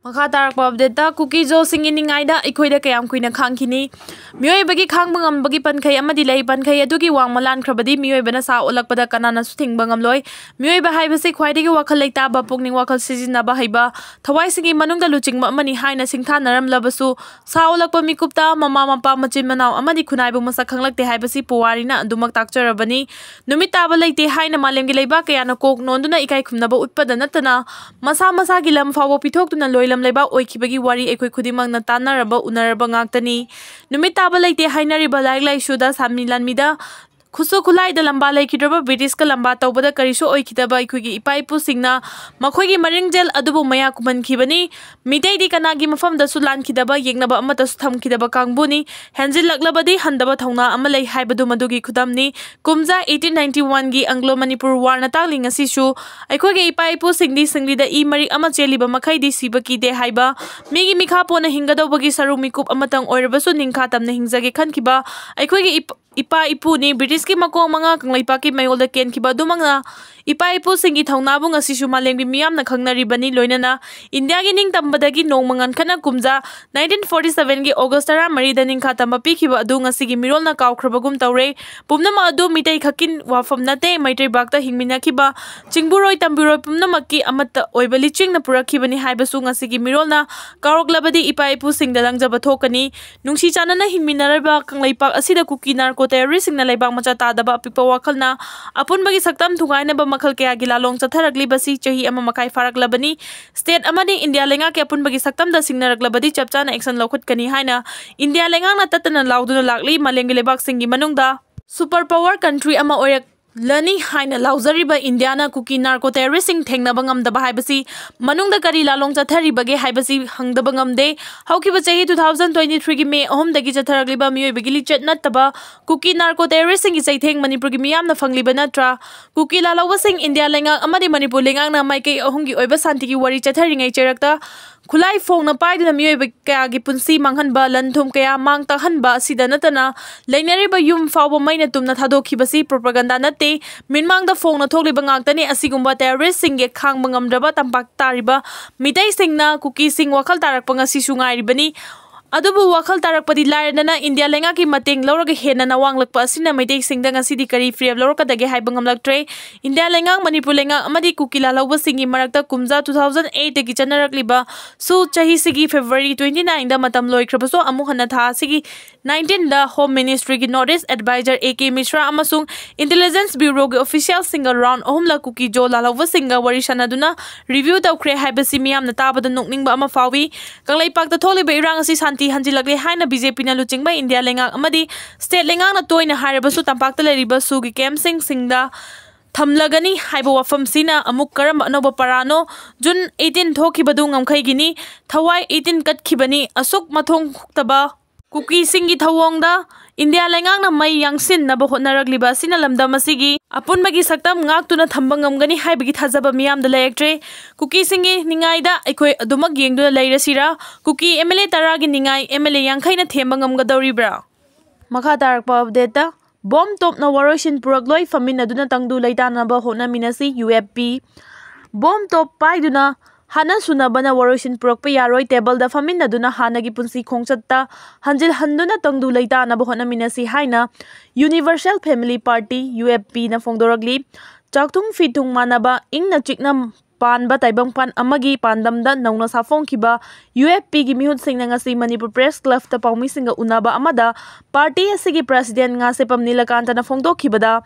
Makha tarakpa update ta Kuki jo Singi Ningai da ikhoida kayam kuina khangkini mioi bagi khangba ngam bagi pankhai amadi lei pankhai adugi wangmalan khrabadi mioi bana sa olakpada kanana su thingba ngamloi mioi ba haibase khwaidagi wakhal leita ba pokning wakhal sijina ba haiba thawai singi manungda luchingma amani haina singtha naram labasu sa olakpa mikupta mama mapa machin manau amadi khunai bu masa khanglakte haibasi puwarina adumak takcharabani numita ba leite haina malemgi leiba kayana kok nonduna ikai khumnaba utpada natana masa masa gilam fawo pithok tuna loi lamleba oikibagi wari ekoi khudimang na tanaraba unaraba ngaktani numit taba leite hainariba lai shuda samilan mida Khusu khulai da lamba laikidraba British ka lamba tawbada karisu oikidaba ikugi ipaipu singna makhoigi maringjel adubu maya kumankhibani midai di kanagi mafam da sulan kidaba yengnaba amata su thamkidaba kangbuni henjil laklabadi handaba thongna amalai haibadu madugi khudamni kumja 1891 gi Anglo Manipur war na tagling asisu aikhoigi ipaipu singdi da I mari ama cheliba makhaidi sibaki de haiba migi mikha pona hingadobagi saru mikup amatang oirabasu ningkha tamna hingjage khankiba aikhoigi Ipa ipu ni British ki makong mga kanglaipa ki mayolda ken kiba dumanga ipa ipu singi thongnabu ngasisu malemgi miyam na khangnaribani loinana India gi ning tambadagi nongmangan khana kumja 1947 gi August 3 da ningkha tamba pikiba adu ngasigi mirol na kawkhrabagum tawre pumnama adu mitai khakin wafam nate maitre bakta hingmina kiba chingburoi tambiroi pumnamakki amatta oibali chingna purakibani haibasu ngasigi mirol na kawroklabadi ipa ipu singda langjaba thokani nungsi chanana hingminaraba kanglaipa asida Kuki terrorist na laibang macha tadaba pipa wakal na apun bagi saktam thungai na ba makhal kaya gilalong chatharagli basi chahi ama makai farak labani state amani India lenga ke apun bagi saktam da singnarak labadi chapcha na action lokhut kani haina India lenga na tatana lauduna lakli malengi lebak singi manungda super power country ama oyak Lani haina lauzariba Indiana Kuki narco terroristing thengnaba ngamdaba haibasi manungda kari lalong chatharibage haibasi hangdaba ngamde haukiba chahi 2023 gi May 3 dagi chatharagliba miyoibagi lichat nattaba Kuki narco terroristing gi chaitheng Manipur gi miyamna fangliba natra Kuki lalawa sing India lenga amadi Manipur lenga na maikai ahungi oiba santi gi wari chatharingai cherakta Khulai phong na pai dina miyoiba kaya gi punsi manghanba lanthum kaya mang takhanba sida natana lainariba yum fawba maina tumna thadokibasi propaganda natte minmang da phong na thokliba ngaktani asigumba terrorist singge khangba ngamdraba tampak tariba mitai singna Kuki sing wakhal tarakpa ngasi sungairibani adubu wakhal tarakpadi lairana India lenga ki mateng lawraga hena na wanglakpa asina maitai singda ngasidi kari free lawraka dage haiba ngamlaktre India lenga Manipur lenga amadi Kuki lalawa singi marakta kumja 2008 dagi chanarakliba su chahi sigi February 29 da matam loikhrabaso amu hana tha sigi 19 da Home Ministry ki Notice Advisor AK Mishra amasung Intelligence Bureau ki official single round ohumla Kuki jo lalawa singa warishana duna review tawkhre haiba simiyam na tabada nokningba ama fawi kanglai pakta tholiba irang asi santi hanjilakle haina BJP na luchingba India lenga amadi state lenga na toina harabasu tampakta leriba sugi kem singda thamlagani haiba wafam sina amuk karam anoba parano June 18 thokibadu ngamkhai gini thawai 18 katkibani asuk mathong taba Kuki singi thawongda India lengang na mai yangsin na bahot naragliba sina lamda masigi apun bagi saktam ngaktuna thamba ngamgani haibagi thajaba miyam da layektre Kuki singi ningai da aikoi adumak yengduna lairasira Kuki MLA taragi ningai MLA yangkhai na themba ngamgadoribra makha tarakpa update ta Bom top na Waroisin Purakpa famina duna tangdu laitana ba hona minasi UFP Bom top pai duna Hana sunabana Waroisin Purakpa yaroi table da famina duna hanagi punsi khongchatta hanjil handuna tangdu laita na bahona minasi haina Universal Family Party UFP na fongdoragli chaktung fitung manaba ingna chikna panba taibang pan amagi pandamda nauna safong kiba UFP gi mihut singna ngasi Manipur Press Club ta paumi singa unaba amada party asigi president nga sepam nilakanta na fongdok kibada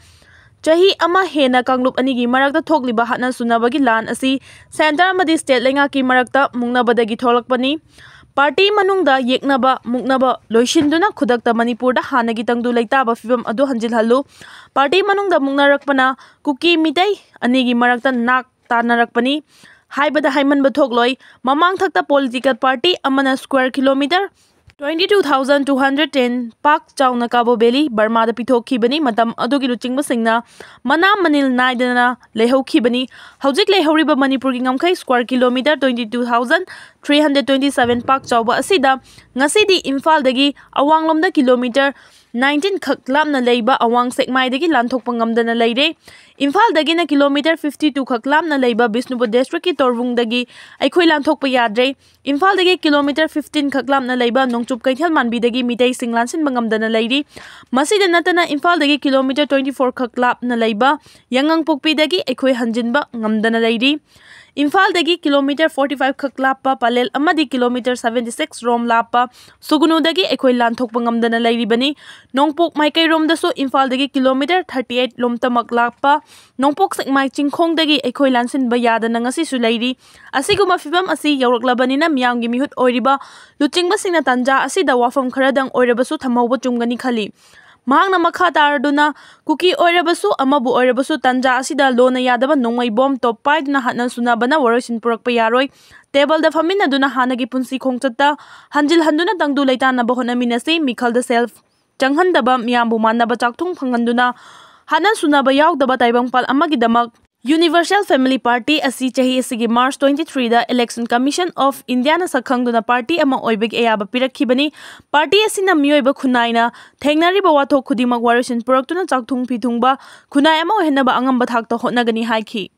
Chahi ama hena kanglup anigi marakta thokliba hatna sunabagi lan asi center amadi state lenga ki marakta mungnabadagi tholakpani party manungda yeknaba muknaba loishinduna khudakta Manipur da hanagi tangdu laitaba fibam adu hanjil hallu party manungda mungnarakpana Kuki mitai anigi marakta nak tanarakpani haibada haimanba thokloi mamang thakta political party amana square kilometer 22,210 Pak Chawna Cabo Valley Burma da pithokibani matam adugi luchingba singna mana manil naidana lehokibani hojik lehoriba Manipur gi ngamkhai square kilometer 22,300 327 pak chawba asida ngasidi Imphal dagi awanglomda kilometer 19 khak lapna leiba awang sekmai dagi lanthokpa ngamdana leire. Imphal dagi na kilometer 52 khak lapna leiba Bishnupur district ki Torvung dagi aikhoi lanthokpa yadre. Imphal dagi kilometer 15 khak lapna leiba Nongchup Kaithal Manbi dagi mitei sing lansinba ngamdana leiri. Masida natana Imphal dagi kilometer 24 khak lapna leiba Yangangpokpi dagi aikhoi hanjinba ngamdana leiri. Imphal dagi kilometer 45 khak lappa Palel amadi kilometer 76 rom lappa Sugunu dagi aikhoi lanthokpa ngamdana leiribani. Nongpok maikai rom dasu Imphal dagi kilometer 38 lom tamak lappa Nongpok sekmai chingkhong dagi aikhoi lansinba yadana ngasi su leiri. Asiguma fibam asi yawraklabanina miyamgi mihut oiriba luchingba singna tanja asida wafam kharadang oirabasu thamauba chumgani khali. Mahangna makha taraduna Kuki oirabasu amabu oirabasu tanja asida lona yadaba Ngamloi Bom top paiduna hatna sunabana Waroisin Purakpa yaroi. Table da famina duna hanagi punsi khongchatta hanjil handuna tangdu leitana bahona minasi mikhal da self changhandaba miyambu manaba chakthung phanganduna hana sunaba yaudaba taibangpal amagi damak Universal Family Party asi chahi asigi March 23 da Election Commission of India na sakhangduna party ama oibig ayaba pirakhibani. Party asina miyoiba khunaina thengnariba wathok khudimak Waroisin Puraktuna chakthung phithungba khunai ama ohenaba angamba thakta hotnagani haikhi.